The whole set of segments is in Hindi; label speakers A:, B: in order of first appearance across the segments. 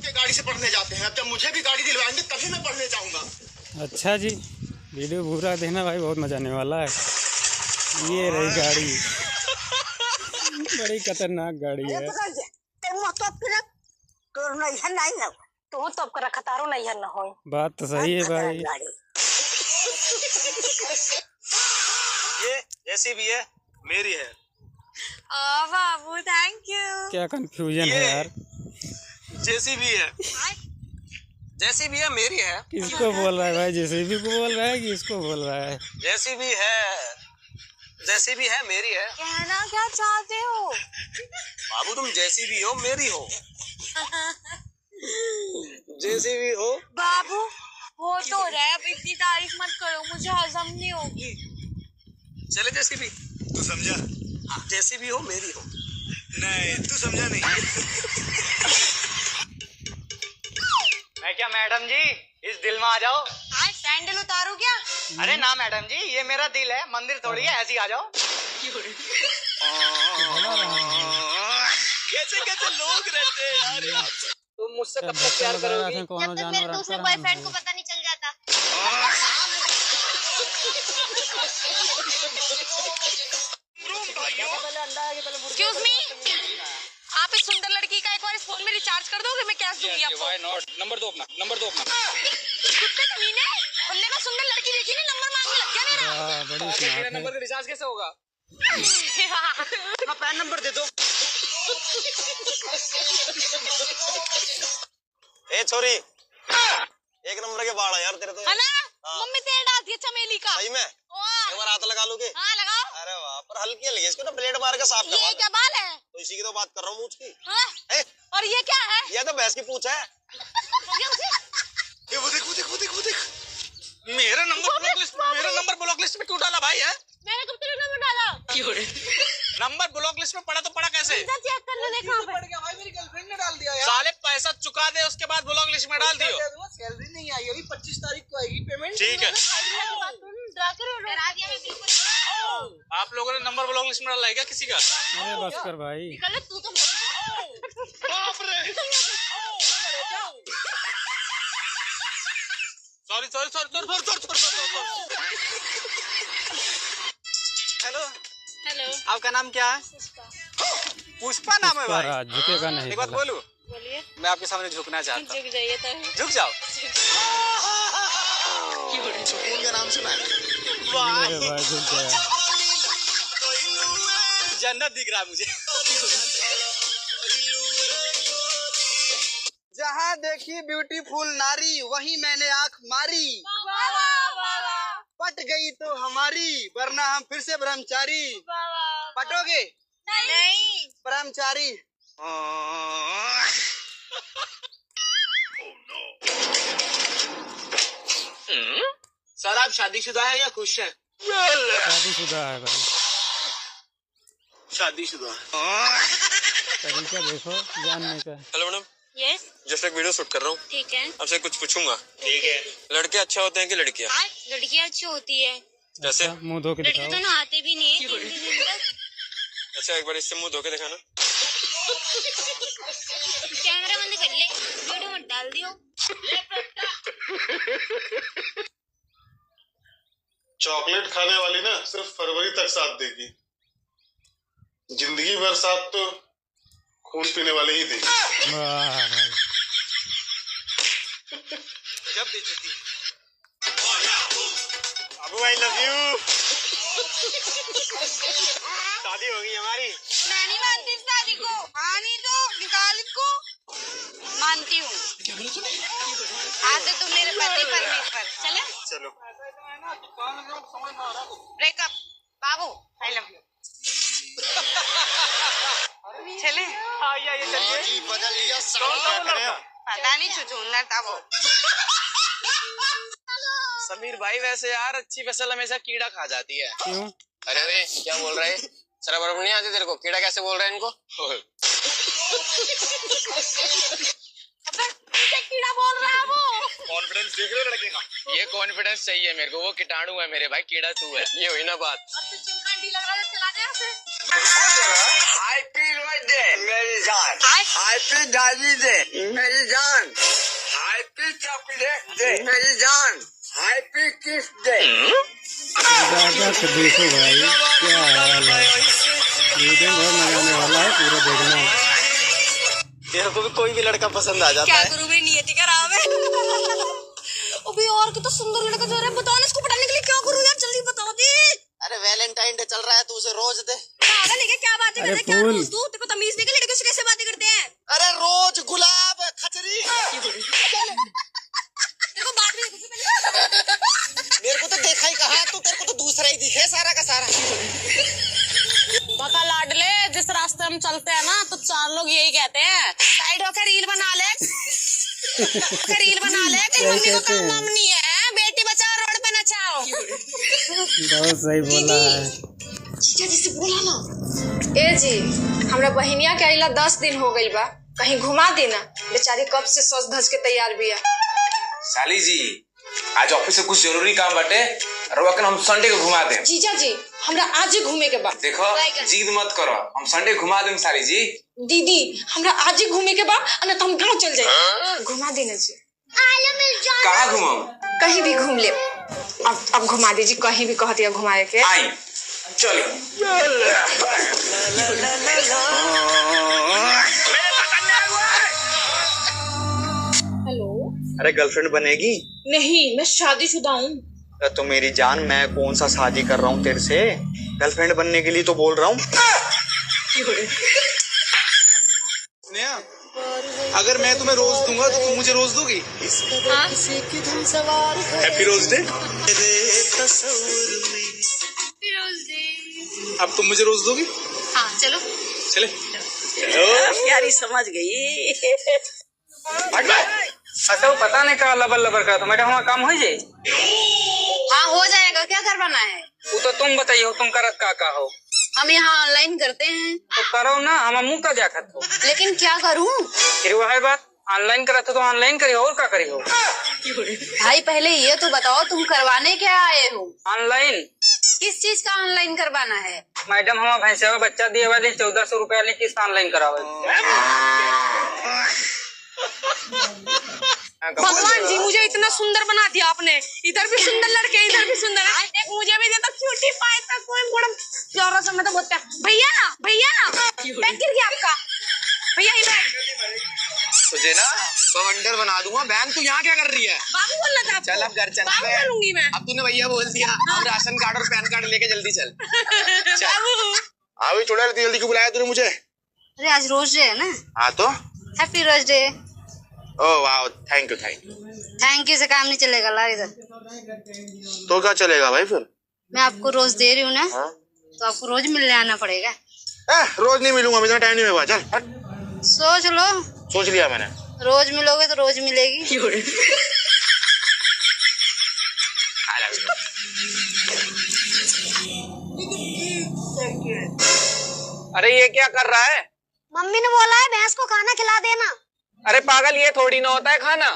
A: के गाड़ी से पढ़ने जाते हैं। अब जब मुझे भी गाड़ी दिलवाएंगे तभी मैं पढ़ने जाऊंगा।
B: अच्छा जी, वीडियो पूरा देखना भाई, बहुत मजा आने वाला है। ये रही गाड़ी, बड़ी खतरनाक गाड़ी है। बात तो सही है भाई।
A: ये जैसी भी है मेरी है।
C: बाबू थैंक यू।
B: क्या कंफ्यूजन है यार।
A: जैसी भी है मेरी है।
B: किसको बोल रहा है भाई? जेसीबी को बोल रहा है कि इसको बोल रहा है?
A: जैसी भी है मेरी है।
C: कहना क्या चाहते हो?
A: बाबू तुम जैसी भी हो मेरी हो। जैसी भी हो
C: बाबू वो तो रहा है, अब इतनी तारीफ मत करो, मुझे हजम नहीं होगी।
A: चले जैसी भी, तू समझा? हाँ, जैसी भी हो मेरी हो। नहीं तू समझा नहीं।
D: मैं क्या मैडम जी, इस दिल में आ जाओ।
C: सैंडल उतारो क्या?
D: अरे ना मैडम जी, ये मेरा दिल है, मंदिर थोड़ी है, ऐसे ही आ जाओ।
A: कैसे कैसे लोग रहते हैं यार यहाँ पे।
D: तुम मुझसे कब तक प्यार करोगी?
C: जब तक मेरे दूसरे बॉयफ्रेंड को पता नहीं चल जाता। Excuse me, आप इस सुंदर लड़की का एक बार इस फोन में रिचार्ज कर दोगे? मैं कैश दूंगी आपको।
D: नंबर दो अपना।
C: कुत्ते कमीने, हमने कहा सुंदर लड़की देखी नहीं, नंबर मांगने लग गया मेरा।
B: बड़ी स्मार्ट है।
D: नंबर का रिचार्ज कैसे होगा? अपना पैन नंबर दे दो।
A: ए छोरी, एक नंबर के बाल है यार तेरे तो।
C: है ना? मम्मी तेल डालती है चमेली का।
A: सही में? एक बार हाथ लगा लूंगी।
C: हाँ लगाओ।
A: अरे वाह, पर हल्की हल्की इसको ना ब्लेड मार के साफ
C: ये
A: करवा।
C: क्या बाल है?
A: तो इसी की तो बात कर रहा हूँ, मूंछ की।
C: हाँ?
A: ए,
C: और ये क्या है?
A: ये तो भैंस की पूंछ है। ये वो देख। मेरा नंबर ब्लॉक लिस्ट में क्यों डाला भाई है?
C: मैंने कब तेरा नंबर डाला?
A: नंबर ब्लॉक लिस्ट में पड़ा तो पड़ा कैसे?
C: चेक करने दे कहाँ पे?
D: भाई मेरी गर्लफ्रेंड ने डाल दिया यार।
A: साले पैसा चुका दे उसके बाद ब्लॉक लिस्ट में डाल दियो।
D: सैलरी नहीं आई अभी, 25 तारीख को आएगी पेमेंट।
A: ठीक है।
C: डरा दिया मैं बिल्कुल।
A: आप लोगों ने नंबर ब्लॉक लिस्ट में डाला है क्या किसी का?
B: अरे बस कर भाई।
C: निकल तू तो।
A: बाप रे। सॉरी।
C: हेलो,
D: आपका नाम क्या है? पुष्पा नाम है भाई।
B: झुकेगा नहीं।
D: एक बात बोलूं,
C: बोलिए।
D: मैं आपके सामने झुकना चाहता हूँ।
C: झुक जाइए तो।
D: झुक जाओ।
A: सुकून का नाम सुना है?
B: अरे भाई झुक गया।
D: जन्नत दिख रहा है मुझे। जहाँ देखी ब्यूटीफुल नारी, वहीं मैंने आंख मारी। पट गई तो हमारी, वरना हम फिर से ब्रह्मचारी। पटोगे?
C: नहीं।
D: ब्रह्मचारी। सर आप शादीशुदा है या खुश है?
B: शादीशुदा है भाई।
A: शादीशुदा।
B: तरीका देखो जानने का।
A: हेलो मैडम,
C: यस,
A: जस्ट एक वीडियो शूट कर रहा हूँ,
C: ठीक है।
A: आपसे कुछ पूछूंगा। ठीक है। लड़के अच्छे होते हैं कि लड़कियाँ?
C: लड़कियाँ अच्छी होती है।
A: जैसे?
B: अच्छा, मुंह धो के
C: लड़के
B: दिखाओ।
C: तो नहाते भी नहीं है 3 दिन तक।
A: अच्छा एक बार इससे मुंह धो के दिखाना।
C: कैमरा बंद कर ले, वीडियो मत डाल दियो।
E: चॉकलेट खाने वाली ना सिर्फ फरवरी तक साथ देगी, जिंदगी भर साथ तो खून पीने वाले ही देगी।
B: वाह भाई।
A: जब बेइज्जती। Abu I love you. शादी होगी हमारी।
C: मैं नहीं मानती इस शादी को। आनी तो निकाल इसको। मानती हूँ। आज से तुम मेरे पति परमेश्वर। चले?
A: चलो।
C: Breakup. Babu I love you. चले?
D: हाँ ये चलिए।
A: बदल लिया
C: पता नहीं चुचुंदर था वो।
D: समीर भाई वैसे यार अच्छी फसल हमेशा कीड़ा खा जाती है।
B: क्यों?
A: अरे क्या बोल रहा है? सर बराबर नहीं आती तेरे को? कीड़ा कैसे बोल रहा है इनको?
C: कीड़ा बोल रहा है वो।
A: कॉन्फिडेंस देख रहे हो लड़के का? ये कॉन्फिडेंस चाहिए मेरे को, वो कीटाणु है मेरे भाई, कीड़ा तू है। ये हुई ना बात।
C: अब तो चिमकांडी लग रहा है, चला जा यहाँ से।
D: हैप्पी बर्थडे मेरी जान। हैप्पी दादी दे मेरी जान।
A: डे।
D: मेरी जान हैप्पी किस डे।
B: ज़्यादा तो देखो भाई क्या हाल है। वीडियो बहुत मजा आने वाला है, पूरा देखना।
D: तेरे को भी कोई भी लड़का पसंद आ जाता
C: क्या
D: है।
C: करूं, मेरी नियति खराब है। अभी और कितना सुंदर लड़का जो है, बताओ ना इसको पटाने के लिए क्या करूं यार, जल्दी बताओ दी।
D: अरे वैलेंटाइन डे चल रहा है, तू उसे रोज दे।
C: पागल है क्या? क्या बातें
B: अरे
C: करते हैं, क्या
B: फूल।
C: रोज दूं? तेरे को तमीज नहीं कि लड़के से कैसे बातें करते हैं?
D: अरे रोज गुलाब खचरी।
C: तेरे को बात नहीं देखो पहले।
D: मेरे को तो देखा ही कहा, तू तेरे को तो दूसरा ही दिखे सारा का सारा।
F: पता लाडले, जिस रास्ते हम चलते हैं ना तो चार लोग यही कहते हैं, साइड होकर रील बना ले। रील बना ले, तेरी मम्मी को काम वाम नहीं है, बेटी बचाओ रोड पे नचाओ।
B: बहुत सही बोला है।
C: जीजा जी से बोला ना। ए जी, हमरा बहिनिया के आइला 10 दिन हो गई बा, कहीं घुमा देना। बेचारी कब से सज धज के तैयार बिया।
G: साली जी, आज ऑफिस से कुछ जरूरी काम बाटे, रोकन हम संडे को घुमा दें।
C: जीजा जी, हमरा आज ही घूमे के बा।
G: देखो जिद मत करो, हम संडे घुमा दें साली जी।
C: दीदी, हमरा आज ही घूमे के बा, न तो हम गाँव चल जाए। घुमा देना जी।
G: कहाँ घुमाऊं?
C: कहीं भी घूम ले। अब घुमा दीजिए, कहीं भी कहती है घुमाए के।
G: आई चलो।
C: हेलो।
D: अरे गर्लफ्रेंड बनेगी?
C: नहीं, मैं शादीशुदा हूँ।
D: तो मेरी जान, मैं कौन सा शादी कर रहा हूँ तेरे से? गर्लफ्रेंड बनने के लिए तो बोल रहा हूँ।
A: अगर मैं तुम्हें रोज दूंगा तो तुम मुझे रोज दोगी?
C: हाँ?
A: Happy rose day. अब तुम मुझे रोज दोगी?
C: हाँ, चलो।
A: चले।
F: प्यारी समझ गई।
B: अच्छा वो पता नहीं का लबर लबर का, तो मैडम हमारा काम हो जाए।
C: हाँ, हो जाएगा। क्या करवाना है?
B: वो तो तुम बताइए, तुम करत का हो?
C: हम यहाँ ऑनलाइन करते हैं।
B: तो करो ना, हम मुंह का जाखत हो।
C: लेकिन क्या करूँ?
B: फिर वही बात, ऑनलाइन करत हो तो ऑनलाइन करी हो, और क्या करी हो?
C: भाई पहले ये तो बताओ, तुम करवाने क्या आए हो?
B: ऑनलाइन।
C: किस चीज का ऑनलाइन करवाना है?
B: मैडम हम भैंसे का बच्चा दिए वाले 1400 रुपया ले किस्त ऑनलाइन करावे।
F: भगवान जी, मुझे इतना सुंदर बना दिया आपने। इधर भी सुंदर लड़के, इधर भी सुंदर। एक मुझे भी दे तो क्यूटी पाई तक कोई बड़ा प्यारा सा। मैं तो बहुत भैया ना बैग गिर गया आपका। भैया ये बैग
D: तुझे ना बवंडर बना दूंगा। बहन तू यहाँ क्या कर रही है?
F: बाबू बोलना था आपको।
D: चल अब घर चल।
F: बाबू बोलूंगी मैं।
D: अब तूने भैया बोल दिया। अब राशन कार्ड और पैन कार्ड लेके जल्दी चल।
F: बाबू
E: हाँ भी छोड़ा, जल्दी क्यों बुलाया तूने मुझे?
C: अरे आज रोज डे है ना।
E: हाँ तो
C: हैप्पी रोज डे।
E: ओह वाह, थैंक यू।
C: थैंक यू से काम नहीं चलेगा। ला इधर।
E: तो क्या चलेगा भाई फिर?
C: मैं आपको रोज दे रही हूँ ना।
E: हाँ?
C: तो आपको रोज मिलने आना पड़ेगा।
E: रोज नहीं मिलूंगा, मुझे टाइम नहीं होगा। चल हट।
C: सोच लो,
E: सोच लिया मैंने।
C: रोज मिलोगे तो रोज मिलेगी।
B: अरे ये क्या कर रहा है?
C: मम्मी ने बोला है भैंस को खाना खिला देना।
B: अरे पागल, ये थोड़ी ना होता है खाना,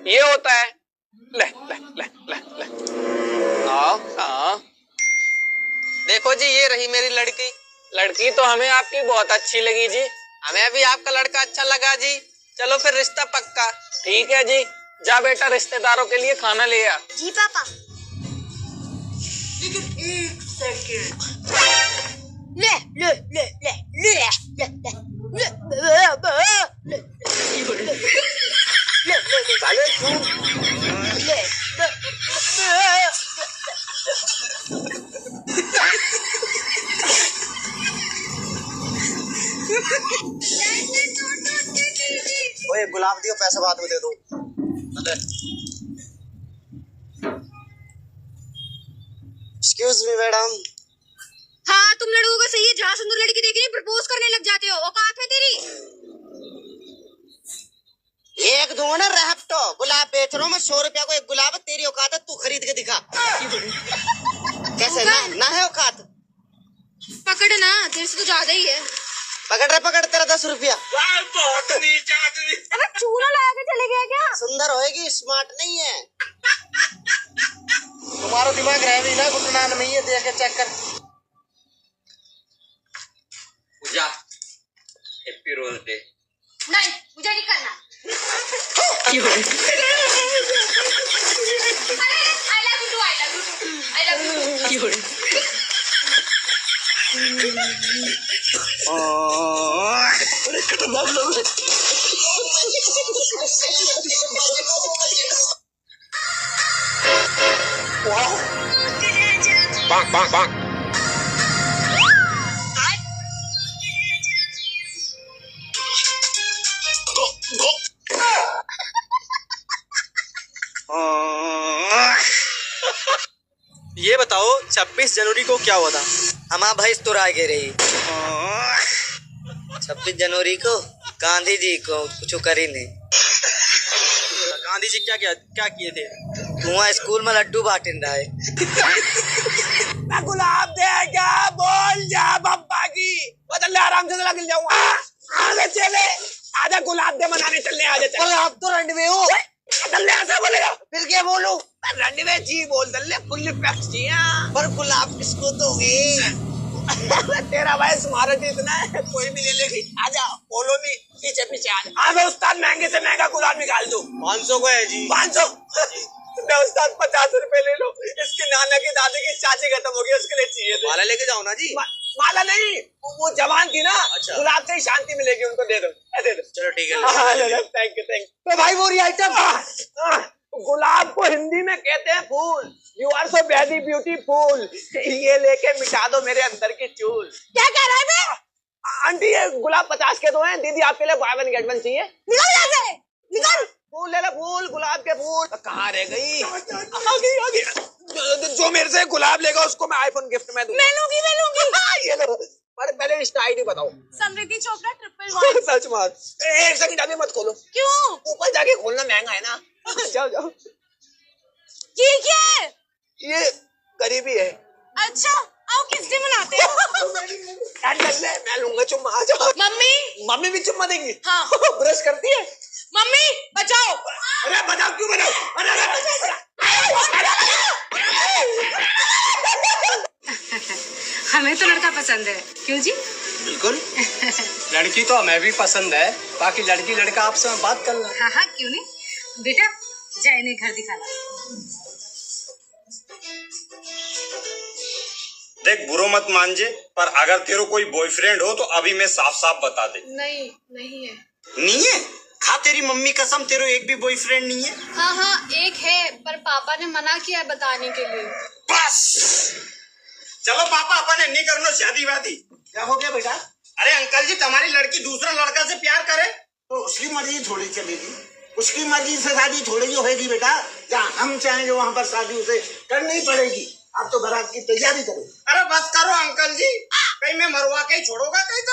B: ये होता है। ले ले ले ले ले। हाँ
D: देखो जी, ये रही मेरी लड़की।
B: लड़की तो हमें आपकी बहुत अच्छी लगी जी।
D: हमें भी आपका लड़का अच्छा लगा जी। चलो फिर रिश्ता पक्का।
B: ठीक है जी, जा बेटा रिश्तेदारों के लिए खाना ले आ।
C: जी पापा। ले ले ले ले ले
D: ओए गुलाब दियो, पैसा बाद में दे दो। Excuse me madam.
C: हाँ, तुम लड़कों का सही है। जहाँ सुंदर लड़की देख रही प्रपोज करने लग जाते हो। औकात है तेरी?
D: एक दो ना रहप्टो गुलाब बेच रहा हूँ मैं। 100 रुपया को एक गुलाब है। तेरी औकात है, तू खरीद के दिखा। कैसे ना है औकात?
C: पकड़ ना, तेरे से तो ज्यादा ही है।
D: पकड़ तेरा 10 रुपया।
C: अबे चूना लगा के चले गया क्या?
D: सुंदर होएगी, स्मार्ट नहीं है। तुम्हारा दिमाग रह भी ना, घुटना नहीं है। देख के चेक कर।
G: पूजा, हैप्पी रोज डे।
C: नहीं, मुझे नहीं करना।
D: ये बताओ 26 जनवरी को क्या हुआ था?
H: हमारा भैंस तो राय रही 26 जनवरी को गांधी जी को कुछ करी नहीं।
D: गांधी जी क्या किए थे?
H: वहाँ स्कूल में लड्डू बांटन रहा है।
D: गुलाब दे क्या बोल जा बब्बा की बदल आराम से लग जाऊंगा। आगे चले आजा गुलाब दे मनाने चलने आजा चल।
H: पर आप तो रंड में हो।
D: दल्ले ऐसा बोलेगा
H: फिर क्या बोलूं?
D: रंड में जी बोल दल्ले फुल पैक्स जी।
H: पर गुलाब किसको दोगे?
D: तेरा भाई स्मारक इतना है कोई भी ले लेगी। आजा बोलो नहीं पीछे पीछे आजा। हाँ उस्ताद महंगे से महंगा गुलाब निकाल दो।
H: 500 को है जी।
D: 500 उस्ताद 50 रुपए ले लो। इसके नाना की दादी की चाची खत्म हो गई उसके लिए चाहिए थे।
H: माला लेके जाओ ना जी।
D: माला नहीं वो जवान थी ना।
H: अच्छा।
D: गुलाब से ही शांति मिलेगी उनको दे दो दे दो।
H: चलो ठीक है।
D: Thank you. तो भाई वो आइटम गुलाब को हिंदी में कहते हैं फूल। You are so very beautiful. ये लेके मिटा दो मेरे अंदर की चूल।
F: क्या कह रहा है?
D: आंटी ये गुलाब 50 के दो हैं। दीदी आपके लिए buy one get one चाहिए।
F: निकल यहाँ से, निकल।
D: फूल ले लो फूल गुलाब के फूल। कहाँ रह गई? आ गई। जो मेरे से गुलाब लेगा उसको मैं आईफोन गिफ्ट में दूंगा।
F: मैं लूंगी।
D: ये लो। पर पहले इंस्टा आईडी बताओ।
F: समृद्धि चोपड़ा 111।
D: सच बात। एक सेकंड अभी मत खोलो।
F: क्यों?
D: ऊपर जाके खोलना महंगा है ना। जाओ जाओ।
F: ये क्या है?
D: ये गरीबी है।
F: अच्छा आओ किस दिन मनाते हो?
D: मैं लूंगा चुम्मा। आ जाओ। मम्मी भी चुम्मा देंगी।
F: हाँ।
D: ब्रश करती है।
F: मम्मी बचाओ।
D: अरे बचाओ क्यों बचाओ?
F: हमें तो लड़का पसंद है। क्यों जी?
B: बिल्कुल। लड़की तो हमें भी पसंद है। बाकी लड़की लड़का आपसे मैं बात कर लो।
F: हाँ हाँ क्यों नहीं। बेटा जा इन्हें घर दिखाना।
I: देख बुरो मत मान जे, पर अगर तेरे कोई बॉयफ्रेंड हो तो अभी मैं साफ साफ बता दे।
F: नहीं है।
I: नहीं है? खा तेरी मम्मी कसम, तेरे एक भी बॉयफ्रेंड नहीं है?
C: हाँ एक है पर पापा ने मना किया बताने के लिए।
I: बस चलो पापा अपन नहीं करना शादी वादी।
D: क्या हो गया बेटा?
I: अरे अंकल जी तुम्हारी लड़की दूसरा लड़का से प्यार करे
J: तो उसकी मर्जी थोड़ी चलेगी। उसकी मर्जी से शादी थोड़ी होगी बेटा। जहाँ हम चाहेंगे वहाँ पर शादी उसे करनी पड़ेगी। आप तो बारात की तैयारी करो।
I: अरे बस करो अंकल जी, कहीं मैं मरवा के ही छोड़ोगा कहीं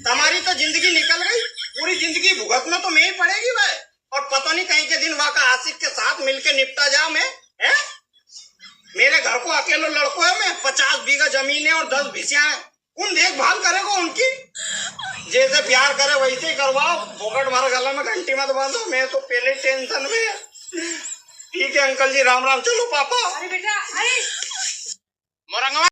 I: तुम्हारी तो जिंदगी निकल गई। पूरी जिंदगी भुगतना तो मैं ही पड़ेगी भाई। और पता नहीं कहीं के दिन वाका आशिक के साथ मिलके निपटा जाऊं मैं। है मेरे घर को अकेले लड़को है मैं। 50 बीघा जमीन है और 10 भैंसियां हैं। कौन देखभाल करेगा उनकी? जैसे प्यार करे वैसे ही करवाओ। फोकट मारा गला में घंटी मत बांधो। मैं तो पहले टेंशन में। ठीक है अंकल जी राम राम। चलो पापा।
F: अरे बेटा अरे
I: मोरंगवा